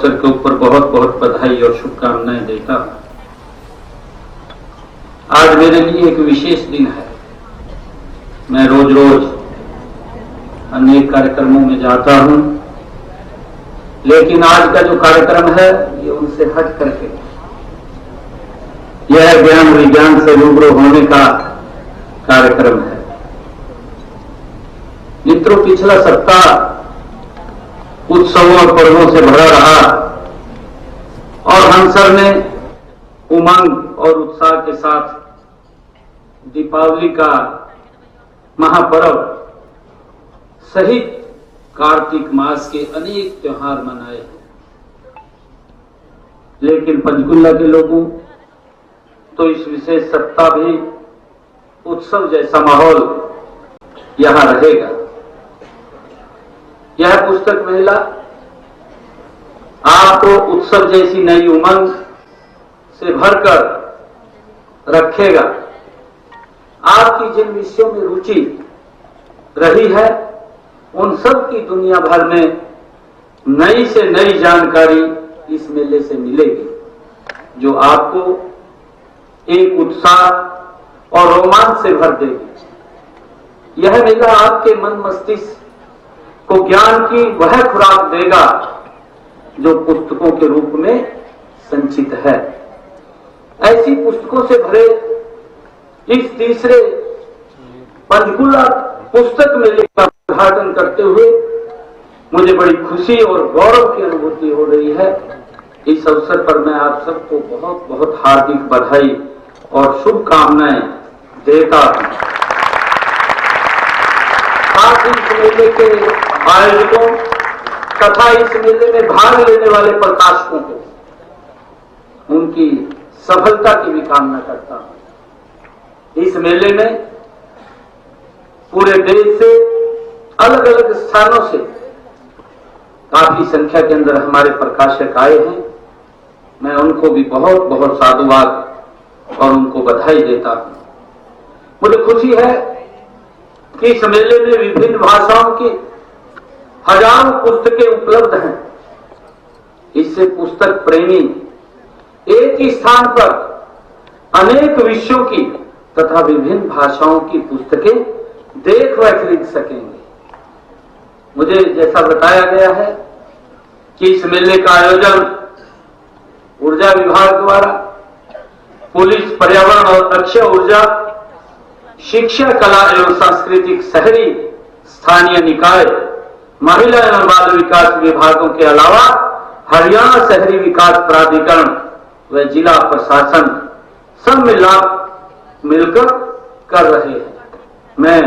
अवसर के ऊपर बहुत बहुत बधाई और शुभकामनाएं देता हूं। आज मेरे लिए एक विशेष दिन है। मैं रोज रोज अनेक कार्यक्रमों में जाता हूं, लेकिन आज का जो कार्यक्रम है ये उनसे हट करके यह ज्ञान विज्ञान से रूबरू होने का कार्यक्रम है। मित्रों, पिछला सप्ताह उत्सवों और पर्वों से भरा रहा और हम सब ने उमंग और उत्साह के साथ दीपावली का महापर्व सहित कार्तिक मास के अनेक त्योहार मनाए हैं। लेकिन पंचकुला के लोगों तो इस विशेष सप्ताह भी उत्सव जैसा माहौल यहां रहेगा। यह पुस्तक मेला आपको उत्सव जैसी नई उमंग से भरकर रखेगा। आपकी जिन विषयों में रुचि रही है उन सब की दुनिया भर में नई से नई जानकारी इस मेले से मिलेगी, जो आपको एक उत्साह और रोमांच से भर देगी। यह मेला आपके मन मस्तिष्क को ज्ञान की वह खुराक देगा जो पुस्तकों के रूप में संचित है। ऐसी पुस्तकों से भरे इस तीसरे पंचकुला पुस्तक मेले का उद्घाटन करते हुए मुझे बड़ी खुशी और गौरव की अनुभूति हो रही है। इस अवसर पर मैं आप सबको बहुत बहुत हार्दिक बधाई और शुभकामनाएं देता हूं। आज इस मेले के आयोजकों तथा इस मेले में भाग लेने वाले प्रकाशकों को उनकी सफलता की भी कामना करता हूं। इस मेले में पूरे देश से अलग अलग स्थानों से काफी संख्या के अंदर हमारे प्रकाशक आए हैं। मैं उनको भी बहुत बहुत साधुवाद और उनको बधाई देता हूं। मुझे खुशी है कि इस मेले में विभिन्न भाषाओं की हजारों पुस्तकें उपलब्ध हैं। इससे पुस्तक प्रेमी एक ही स्थान पर अनेक विषयों की तथा विभिन्न भाषाओं की पुस्तकें देख व खरीद सकेंगे। मुझे जैसा बताया गया है कि इस मेले का आयोजन ऊर्जा विभाग द्वारा, पुलिस, पर्यावरण और अक्षय ऊर्जा, शिक्षा, कला एवं सांस्कृतिक शहरी स्थानीय निकाय, महिला एवं बाल विकास विभागों के अलावा हरियाणा शहरी विकास प्राधिकरण व जिला प्रशासन सब मिलकर कर रहे हैं। मैं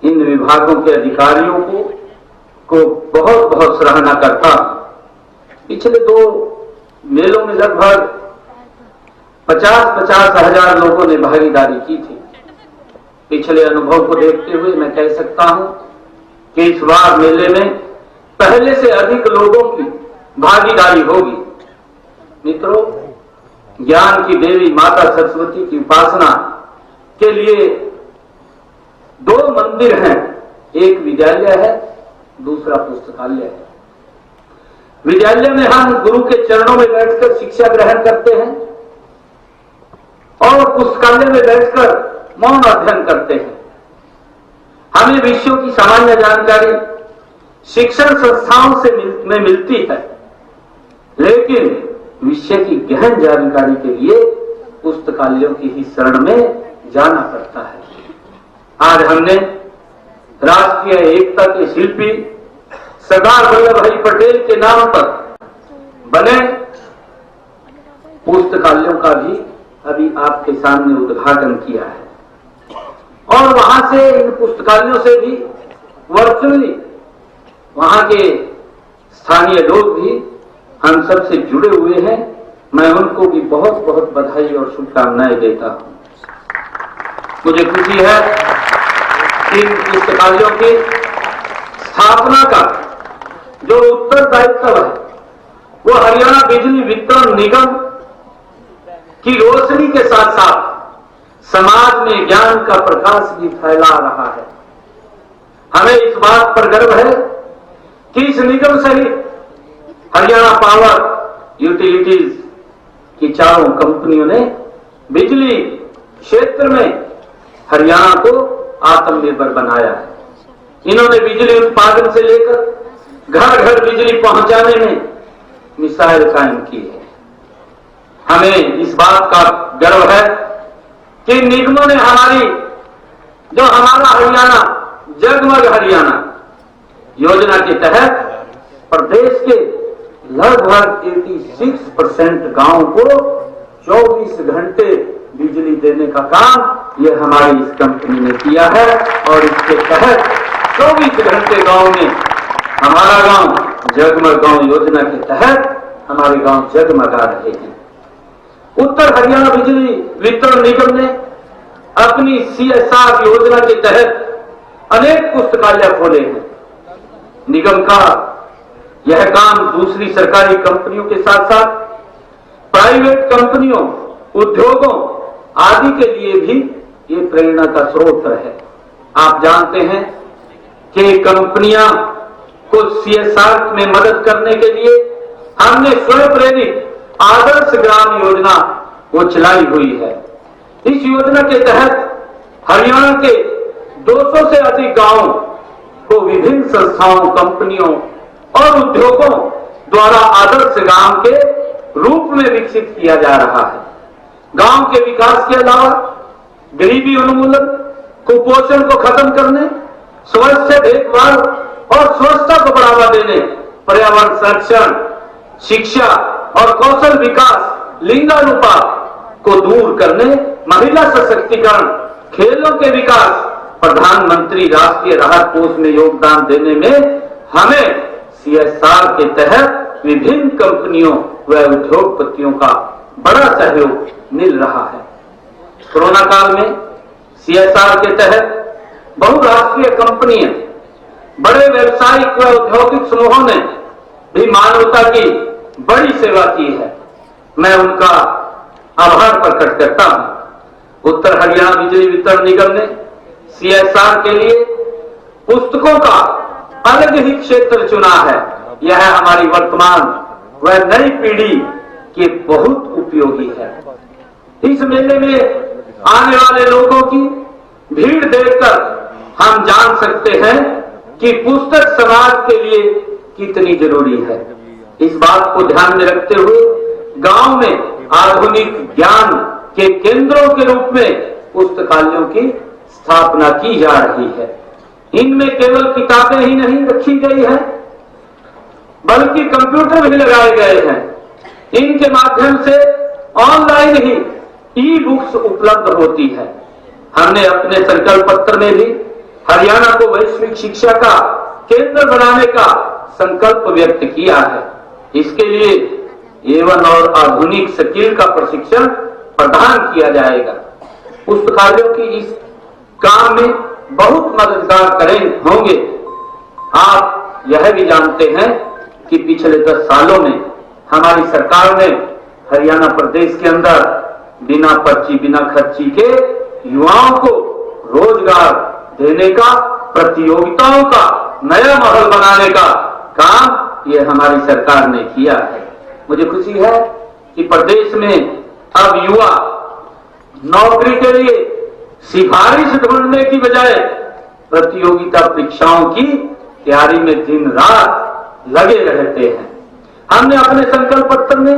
इन विभागों के अधिकारियों को बहुत बहुत सराहना करता हूं। पिछले 2 मेलों में लगभग 50-50 हजार लोगों ने भागीदारी की थी। पिछले अनुभव को देखते हुए मैं कह सकता हूं कि इस बार मेले में पहले से अधिक लोगों की भागीदारी होगी। मित्रों, ज्ञान की देवी माता सरस्वती की उपासना के लिए 2 मंदिर हैं। एक विद्यालय है, दूसरा पुस्तकालय है। विद्यालय में हम गुरु के चरणों में बैठकर शिक्षा ग्रहण करते हैं और पुस्तकालय में बैठकर मौन अध्ययन करते हैं। हमें विषयों की सामान्य जानकारी शिक्षण संस्थाओं से मिलती है, लेकिन विषय की गहन जानकारी के लिए पुस्तकालयों की ही शरण में जाना पड़ता है। आज हमने राष्ट्रीय एकता के शिल्पी सरदार वल्लभ भाई पटेल के नाम पर बने पुस्तकालयों का भी अभी आपके सामने उद्घाटन किया है और वहां से इन पुस्तकालयों से भी वर्चुअली वहां के स्थानीय लोग भी हम सब से जुड़े हुए हैं। मैं उनको भी बहुत बहुत बधाई और शुभकामनाएं देता हूं। मुझे खुशी है कि इन पुस्तकालयों की स्थापना का जो उत्तरदायित्व है वो हरियाणा बिजली वितरण निगम की रोशनी के साथ साथ समाज में ज्ञान का प्रकाश भी फैला रहा है। हमें इस बात पर गर्व है कि इस निगम सहित हरियाणा पावर यूटिलिटीज की चारों कंपनियों ने बिजली क्षेत्र में हरियाणा को आत्मनिर्भर बनाया है। इन्होंने बिजली उत्पादन से लेकर घर घर बिजली पहुंचाने में मिसाइल कायम की है। हमें इस बात का गर्व है कि निगमों ने हमारा हरियाणा जगमग हरियाणा योजना के तहत प्रदेश के लगभग 86% गांव को 24 घंटे बिजली देने का काम यह हमारी इस कंपनी ने किया है और इसके तहत 24 घंटे गांव में हमारा गांव जगमग गांव योजना के तहत हमारे गांव जगमगा रहे हैं। उत्तर हरियाणा बिजली वितरण निगम ने अपनी CSR योजना के तहत अनेक पुस्तकालय खोले हैं। निगम का यह काम दूसरी सरकारी कंपनियों के साथ साथ प्राइवेट कंपनियों, उद्योगों आदि के लिए भी ये प्रेरणा का स्रोत है। आप जानते हैं कि कंपनियां को CSR में मदद करने के लिए हमने स्वयं प्रेरित आदर्श ग्राम योजना वो चलाई हुई है। इस योजना के तहत हरियाणा के 200 से अधिक गांवों को विभिन्न संस्थाओं, कंपनियों और उद्योगों द्वारा आदर्श गांव के रूप में विकसित किया जा रहा है। गांव के विकास के अलावा गरीबी उन्मूलन, कुपोषण को खत्म करने, स्वास्थ्य देखभाल और स्वच्छता को बढ़ावा देने, पर्यावरण संरक्षण, शिक्षा और कौशल विकास, लिंगानुपात को दूर करने, महिला सशक्तिकरण, खेलों के विकास, प्रधानमंत्री राष्ट्रीय राहत कोष में योगदान देने में हमें CSR के तहत विभिन्न कंपनियों व उद्योगपतियों का बड़ा सहयोग मिल रहा है। कोरोना काल में CSR के तहत बहुराष्ट्रीय कंपनियां, बड़े व्यावसायिक व औद्योगिक समूहों ने भी मानवता की बड़ी सेवा की है। मैं उनका आभार प्रकट करता हूं। उत्तर हरियाणा बिजली वितरण निगम ने CSR के लिए पुस्तकों का अलग ही क्षेत्र चुना है। यह हमारी वर्तमान व नई पीढ़ी के बहुत उपयोगी है। इस मेले में आने वाले लोगों की भीड़ देखकर हम जान सकते हैं कि पुस्तक समाज के लिए कितनी जरूरी है। इस बात को ध्यान में रखते हुए गांव में आधुनिक ज्ञान के केंद्रों के रूप में पुस्तकालयों की स्थापना की जा रही है। इनमें केवल किताबें ही नहीं रखी गई है, बल्कि कंप्यूटर भी लगाए गए हैं। इनके माध्यम से ऑनलाइन ही ई-बुक्स उपलब्ध होती है। हमने अपने संकल्प पत्र में भी हरियाणा को वैश्विक शिक्षा का केंद्र बनाने का संकल्प व्यक्त किया है। इसके लिए A1 और आधुनिक स्किल का प्रशिक्षण प्रदान किया जाएगा। पुस्तकालयों की इस काम में बहुत मददगार होंगे। आप यह भी जानते हैं कि पिछले 10 सालों में हमारी सरकार ने हरियाणा प्रदेश के अंदर बिना पर्ची, बिना खर्ची के युवाओं को रोजगार देने का, प्रतियोगिताओं का नया माहौल बनाने का काम यह हमारी सरकार ने किया है। मुझे खुशी है कि प्रदेश में अब युवा नौकरी के लिए सिफारिश ढूंढने की बजाय प्रतियोगिता परीक्षाओं की तैयारी में दिन रात लगे रहते हैं। हमने अपने संकल्प पत्र में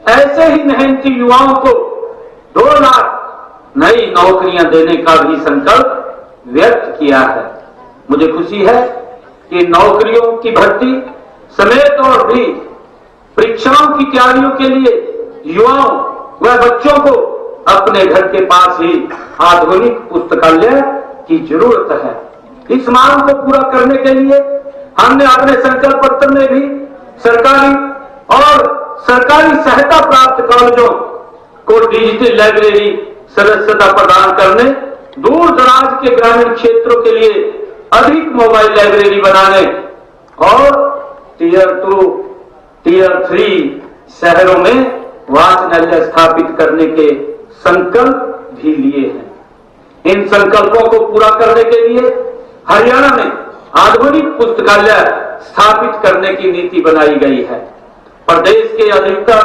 ऐसे ही मेहनती युवाओं को 2 लाख नई नौकरियां देने का भी संकल्प व्यक्त किया है। मुझे खुशी है कि नौकरियों की भर्ती समेत और भी परीक्षाओं की तैयारियों के लिए युवाओं व बच्चों को अपने घर के पास ही आधुनिक पुस्तकालय की जरूरत है। इस मांग को पूरा करने के लिए हमने अपने संकल्प पत्र में भी सरकारी और सरकारी सहायता प्राप्त कॉलेजों को डिजिटल लाइब्रेरी सदस्यता प्रदान करने, दूर दराज के ग्रामीण क्षेत्रों के लिए अधिक मोबाइल लाइब्रेरी बनाने और टियर 2, टियर 3 शहरों में वाचनालय स्थापित करने के संकल्प भी लिए हैं। इन संकल्पों को पूरा करने के लिए हरियाणा में आधुनिक पुस्तकालय स्थापित करने की नीति बनाई गई है। प्रदेश के अधिकतर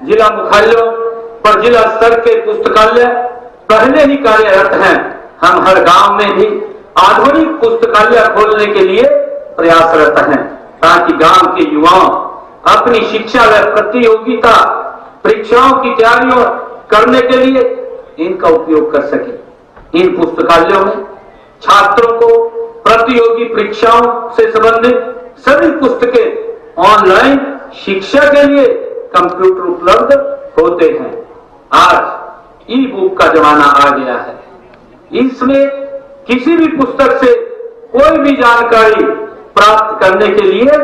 जिला मुख्यालयों पर जिला स्तर के पुस्तकालय पहले ही कार्यरत हैं। हम हर गांव में भी आधुनिक पुस्तकालय खोलने के लिए प्रयासरत हैं, ताकि गांव के युवाओं अपनी शिक्षा व प्रतियोगिता परीक्षाओं की तैयारियों करने के लिए इनका उपयोग कर सके। इन पुस्तकालयों में छात्रों को प्रतियोगी परीक्षाओं से संबंधित सभी पुस्तकें ऑनलाइन शिक्षा के लिए कंप्यूटर उपलब्ध होते हैं। आज ई बुक का जमाना आ गया है। इसमें किसी भी पुस्तक से कोई भी जानकारी प्राप्त करने के लिए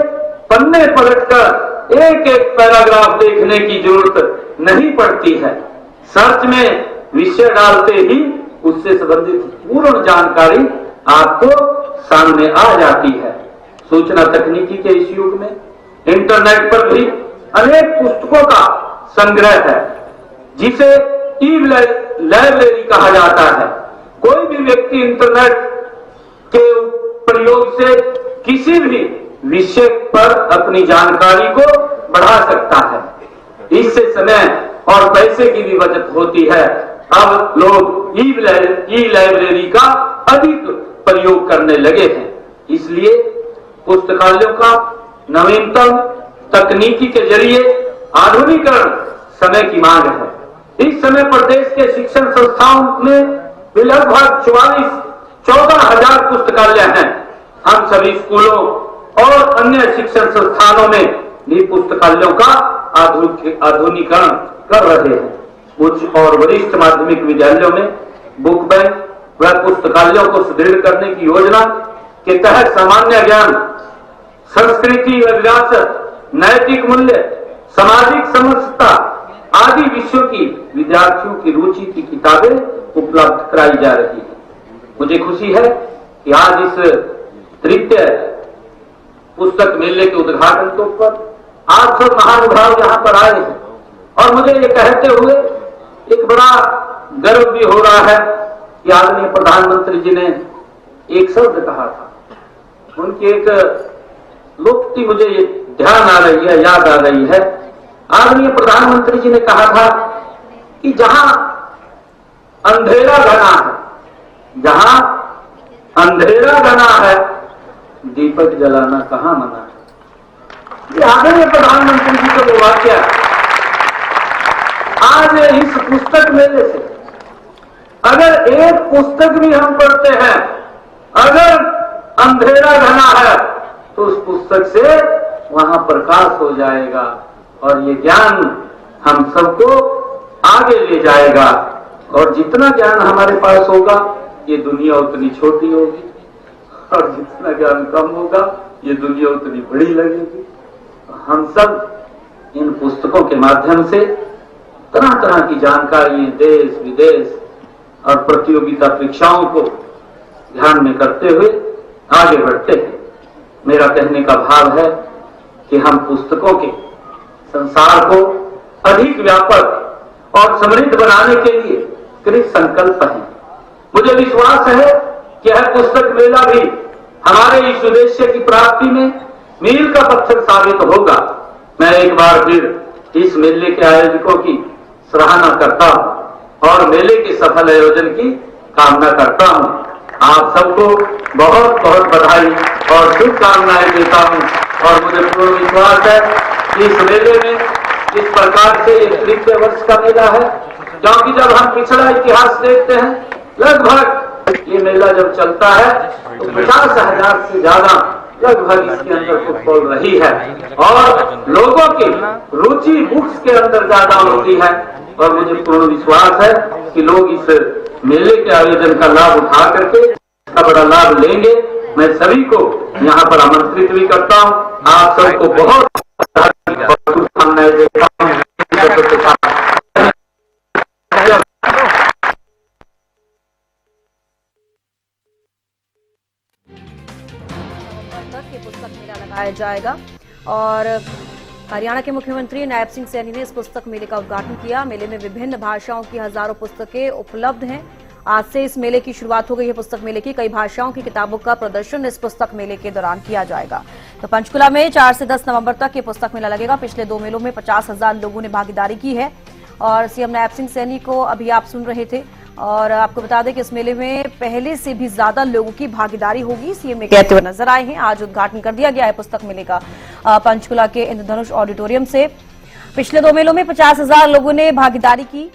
पन्ने पलटकर एक एक पैराग्राफ देखने की जरूरत नहीं पड़ती है। सर्च में विषय डालते ही उससे संबंधित पूर्ण जानकारी आपको सामने आ जाती है। सूचना तकनीकी के इस युग में इंटरनेट पर भी अनेक पुस्तकों का संग्रह है, जिसे ई लाइब्रेरी कहा जाता है। कोई भी व्यक्ति इंटरनेट के प्रयोग से किसी भी विषय पर अपनी जानकारी को बढ़ा सकता है। इससे समय और पैसे की भी बचत होती है। अब लोग ई लाइब्रेरी का अधिक प्रयोग करने लगे हैं। इसलिए पुस्तकालयों का नवीनतम तकनीकी के जरिए आधुनिकीकरण समय की मांग है। इस समय प्रदेश के शिक्षण संस्थाओं में लगभग 14,000 पुस्तकालय हैं। हम सभी स्कूलों और अन्य शिक्षण संस्थानों में भी पुस्तकालयों का आधुनिकीकरण कर रहे हैं। उच्च और वरिष्ठ माध्यमिक विद्यालयों में बुक बैंक व पुस्तकालयों को सुदृढ़ करने की योजना के तहत सामान्य ज्ञान, संस्कृति व विरासत, नैतिक मूल्य, सामाजिक समरसता आदि विषयों की विद्यार्थियों की रुचि की किताबें उपलब्ध कराई जा रही है। मुझे खुशी है कि आज इस तृतीय पुस्तक मेले के उद्घाटन के ऊपर आप सब महानुभाव यहाँ पर आए हैं, और मुझे ये कहते हुए एक बड़ा गर्व भी हो रहा है कि आदरणीय प्रधानमंत्री जी ने एक शब्द कहा था। उनकी एक लोकती मुझे ध्यान आ रही है, याद आ रही है। आदरणीय प्रधानमंत्री जी ने कहा था कि जहां अंधेरा घना है, जहां अंधेरा घना है, दीपक जलाना कहां मना है। ये आदरणीय प्रधानमंत्री जी का वो वाक्य आज इस पुस्तक मेले से अगर एक पुस्तक भी हम पढ़ते हैं, अगर अंधेरा घना है, तो उस पुस्तक से वहां प्रकाश हो जाएगा और ये ज्ञान हम सबको आगे ले जाएगा। और जितना ज्ञान हमारे पास होगा, ये दुनिया उतनी छोटी होगी, और जितना ज्ञान कम होगा, ये दुनिया उतनी बड़ी लगेगी। हम सब इन पुस्तकों के माध्यम से तरह तरह की जानकारी देश विदेश और प्रतियोगिता परीक्षाओं को ध्यान में करते हुए आगे बढ़ते हैं। मेरा कहने का भाव है कि हम पुस्तकों के संसार को अधिक व्यापक और समृद्ध बनाने के लिए कृत संकल्प हैं। मुझे विश्वास है कि यह पुस्तक मेला भी हमारे इस उद्देश्य की प्राप्ति में मील का पत्थर साबित होगा। मैं एक बार फिर इस मेले के आयोजकों की सराहना करता हूं और मेले के सफल आयोजन की कामना करता हूं। आप सबको बहुत बहुत बधाई और शुभकामनाएं देता हूं, और मुझे पूर्ण विश्वास है कि इस मेले में इस प्रकार से एक तृतीय वर्ष का मेला है, क्योंकि जब हम पिछड़ा इतिहास देखते हैं, लगभग ये मेला जब चलता है तो 50,000 से ज्यादा लगभग इसके अंदर फुटबॉल रही है, और लोगों की रुचि बुक्स के अंदर ज्यादा होती है। और मुझे पूर्ण विश्वास है कि लोग इस मेले के आयोजन का लाभ उठा करके इसका बड़ा लाभ लेंगे। मैं सभी को यहाँ पर आमंत्रित भी करता हूँ। आप सबको बहुत शुभकामनाएं देता हूँ। पुस्तक मेला लगाया जाएगा, और हरियाणा के मुख्यमंत्री नायब सिंह सैनी ने इस पुस्तक मेले का उद्घाटन किया। मेले में विभिन्न भाषाओं की हजारों पुस्तकें उपलब्ध हैं, आज से इस मेले की शुरुआत हो गई है। पुस्तक मेले की कई भाषाओं की किताबों का प्रदर्शन इस पुस्तक मेले के दौरान किया जाएगा। तो पंचकुला में 4 से 10 नवंबर तक ये पुस्तक मेला लगेगा। पिछले 2 मेलों में 50,000 लोगों ने भागीदारी की है और सीएम नायब सिंह सैनी को अभी आप सुन रहे थे। और आपको बता दें कि इस मेले में पहले से भी ज्यादा लोगों की भागीदारी होगी, सीएम ने कहते हुए नजर आए हैं। आज उद्घाटन कर दिया गया है पुस्तक मेले का पंचकुला के इंद्रधनुष ऑडिटोरियम से। पिछले 2 मेलों में 50,000 लोगों ने भागीदारी की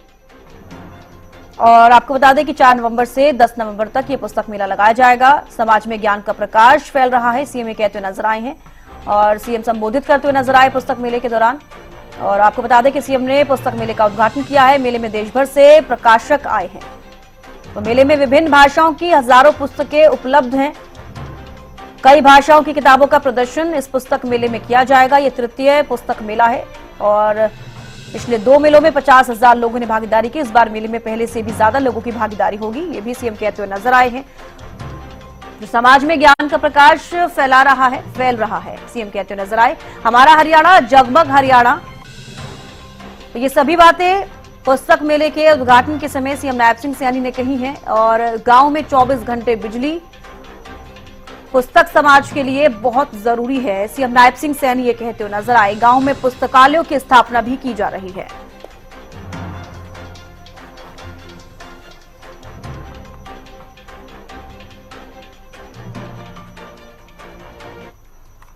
और आपको बता दें कि 4 नवंबर से 10 नवंबर तक ये पुस्तक मेला लगाया जाएगा। समाज में ज्ञान का प्रकाश फैल रहा है, सीएम कहते हुए नजर आए हैं और सीएम संबोधित करते हुए नजर आए पुस्तक मेले के दौरान। और आपको बता दें कि सीएम ने पुस्तक मेले का उद्घाटन किया है। मेले में देश भर से प्रकाशक आए हैं। तो मेले में विभिन्न भाषाओं की हजारों पुस्तकें उपलब्ध हैं। कई भाषाओं की किताबों का प्रदर्शन इस पुस्तक मेले में किया जाएगा। ये तृतीय पुस्तक मेला है और पिछले 2 मेलों में 50,000 लोगों ने भागीदारी की। इस बार मेले में पहले से भी ज्यादा लोगों की भागीदारी होगी, ये भी सीएम कहते हुए नजर आए हैं। जो समाज में ज्ञान का प्रकाश फैल रहा है, सीएम कहते हुए नजर आए। हमारा हरियाणा, जगमग हरियाणा, तो ये सभी बातें पुस्तक मेले के उद्घाटन के समय सीएम नायब सिंह सैनी ने कही हैं। और गांव में 24 घंटे बिजली पुस्तक समाज के लिए बहुत जरूरी है, सीएम नायब सिंह सैनी ये कहते हुए नजर आए। गांव में पुस्तकालयों की स्थापना भी की जा रही है।